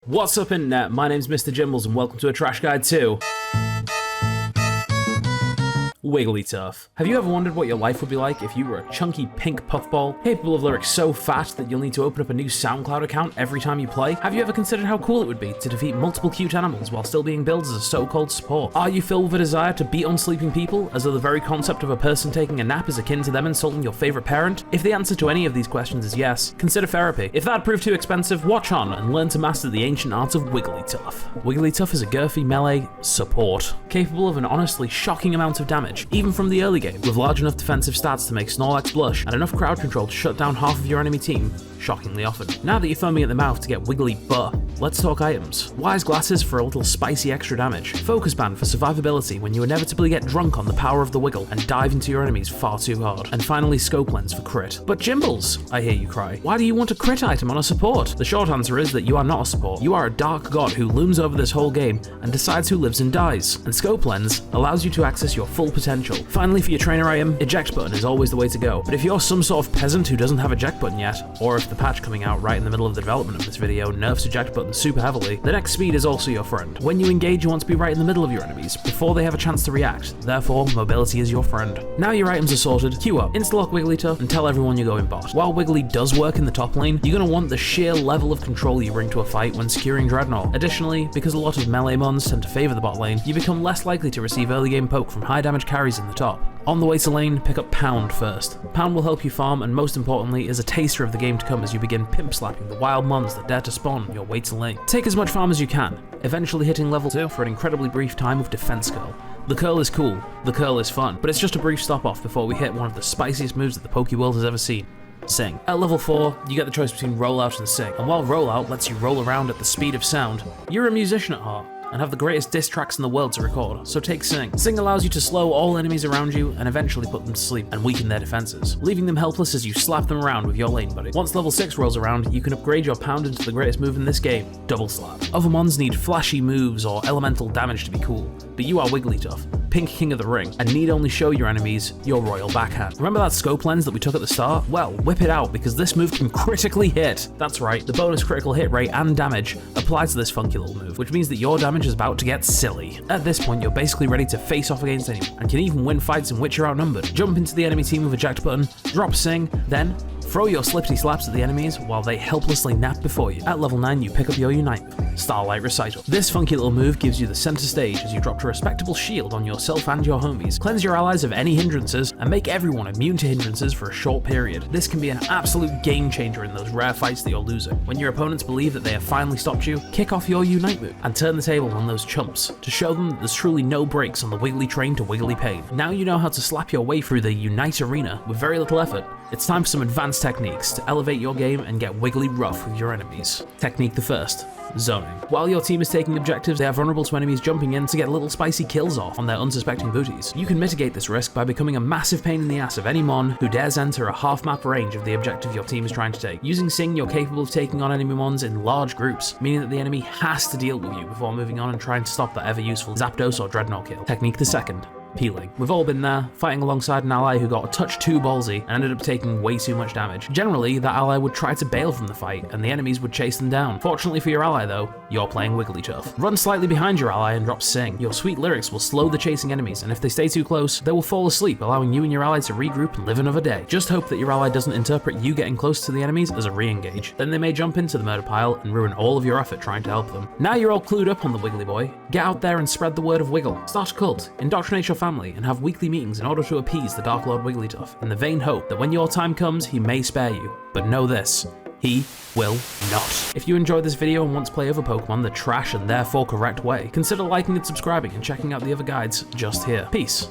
What's up internet, my name's Mr. Jimbles and welcome to a Trash Guide 2. Wigglytuff. Have you ever wondered what your life would be like if you were a chunky pink puffball, capable of lyrics so fat that you'll need to open up a new SoundCloud account every time you play? Have you ever considered how cool it would be to defeat multiple cute animals while still being billed as a so-called support? Are you filled with a desire to beat on sleeping people, as though the very concept of a person taking a nap is akin to them insulting your favorite parent? If the answer to any of these questions is yes, consider therapy. If that proved too expensive, watch on and learn to master the ancient art of Wigglytuff. Wigglytuff is a girthy melee support, capable of an honestly shocking amount of damage, even from the early game, with large enough defensive stats to make Snorlax blush and enough crowd control to shut down half of your enemy team, shockingly often. Now that you're foaming at the mouth to get wiggly butt, let's talk items. Wise glasses for a little spicy extra damage. Focus band for survivability when you inevitably get drunk on the power of the wiggle and dive into your enemies far too hard. And finally, scope lens for crit. But Jimbles, I hear you cry, why do you want a crit item on a support? The short answer is that you are not a support. You are a dark god who looms over this whole game and decides who lives and dies. And scope lens allows you to access your full potential. Finally, for your trainer item, eject button is always the way to go. But if you're some sort of peasant who doesn't have eject button yet, or if the patch coming out right in the middle of the development of this video nerfs eject button super heavily, then X speed is also your friend. When you engage, you want to be right in the middle of your enemies, before they have a chance to react. Therefore, mobility is your friend. Now your items are sorted, queue up, insta-lock Wigglytuff, and tell everyone you're going bot. While Wiggly does work in the top lane, you're going to want the sheer level of control you bring to a fight when securing Dreadnought. Additionally, because a lot of melee mons tend to favour the bot lane, you become less likely to receive early game poke from high damage carries in the top. On the way to lane, pick up Pound first. Pound will help you farm and most importantly is a taster of the game to come as you begin pimp slapping the wild mons that dare to spawn on your way to lane. Take as much farm as you can, eventually hitting level 2 for an incredibly brief time of defense curl. The curl is cool, the curl is fun, but it's just a brief stop off before we hit one of the spiciest moves that the Poke world has ever seen. Sing. At level 4, you get the choice between rollout and sing, and while rollout lets you roll around at the speed of sound, you're a musician at heart and have the greatest diss tracks in the world to record, so take Sing. Sing allows you to slow all enemies around you and eventually put them to sleep and weaken their defenses, leaving them helpless as you slap them around with your lane buddy. Once level 6 rolls around, you can upgrade your Pound into the greatest move in this game, Double Slap. Other mons need flashy moves or elemental damage to be cool, but you are Wigglytuff, Pink King of the Ring, and need only show your enemies your royal backhand. Remember that scope lens that we took at the start? Well, whip it out because this move can critically hit. That's right, the bonus critical hit rate and damage apply to this funky little move, which means that your damage is about to get silly. At this point, you're basically ready to face off against anyone, and can even win fights in which you're outnumbered. Jump into the enemy team with eject button, drop Sing, then throw your slippity slaps at the enemies while they helplessly nap before you. At level 9, you pick up your Unite move, Starlight Recital. This funky little move gives you the center stage as you drop a respectable shield on yourself and your homies, cleanse your allies of any hindrances, and make everyone immune to hindrances for a short period. This can be an absolute game changer in those rare fights that you're losing. When your opponents believe that they have finally stopped you, kick off your Unite move and turn the table on those chumps to show them that there's truly no breaks on the wiggly train to wiggly pain. Now you know how to slap your way through the Unite arena with very little effort. It's time for some advanced techniques to elevate your game and get wiggly rough with your enemies. Technique the first. Zoning. While your team is taking objectives, they are vulnerable to enemies jumping in to get little spicy kills off on their unsuspecting booties. You can mitigate this risk by becoming a massive pain in the ass of any mon who dares enter a half-map range of the objective your team is trying to take. Using Sing, you're capable of taking on enemy mons in large groups, meaning that the enemy has to deal with you before moving on and trying to stop that ever-useful Zapdos or Dreadnought kill. Technique the second. Peeling. We've all been there, fighting alongside an ally who got a touch too ballsy and ended up taking way too much damage. Generally, that ally would try to bail from the fight, and the enemies would chase them down. Fortunately for your ally though, you're playing Wigglytuff. Run slightly behind your ally and drop Sing. Your sweet lyrics will slow the chasing enemies, and if they stay too close, they will fall asleep, allowing you and your ally to regroup and live another day. Just hope that your ally doesn't interpret you getting close to the enemies as a re-engage. Then they may jump into the murder pile and ruin all of your effort trying to help them. Now you're all clued up on the Wiggly Boy, get out there and spread the word of Wiggle. Start a cult, indoctrinate your family, and have weekly meetings in order to appease the Dark Lord Wigglytuff, in the vain hope that when your time comes, he may spare you. But know this, he will not. If you enjoyed this video and want to play other Pokemon the trash and therefore correct way, consider liking and subscribing and checking out the other guides just here. Peace.